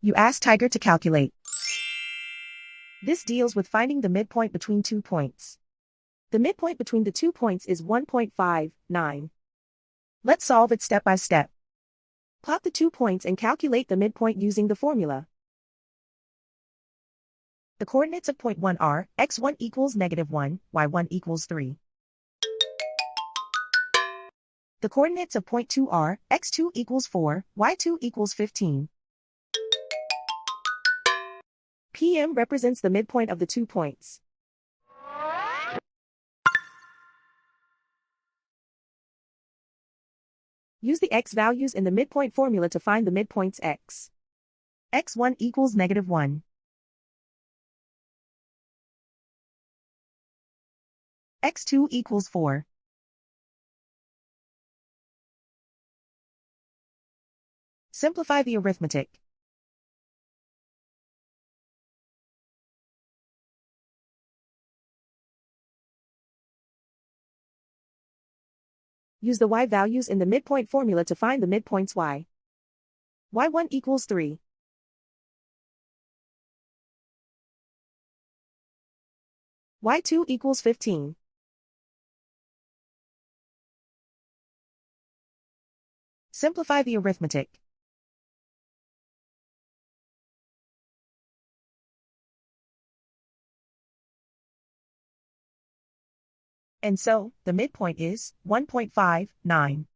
You ask Tiger to calculate. This deals with finding the midpoint between 2 points. The midpoint between the 2 points is 1.59. Let's solve it step by step. Plot the 2 points and calculate the midpoint using the formula. The coordinates of point 1 are x1 equals -1, y1 equals 3. The coordinates of point 2 are x2 equals 4, y2 equals 15. PM represents the midpoint of the 2 points. Use the x values in the midpoint formula to find the midpoints x. x1 equals -1. x2 equals 4. Simplify the arithmetic. Use the y values in the midpoint formula to find the midpoints y. y1 equals 3. y2 equals 15. Simplify the arithmetic. And so, the midpoint is 1.59.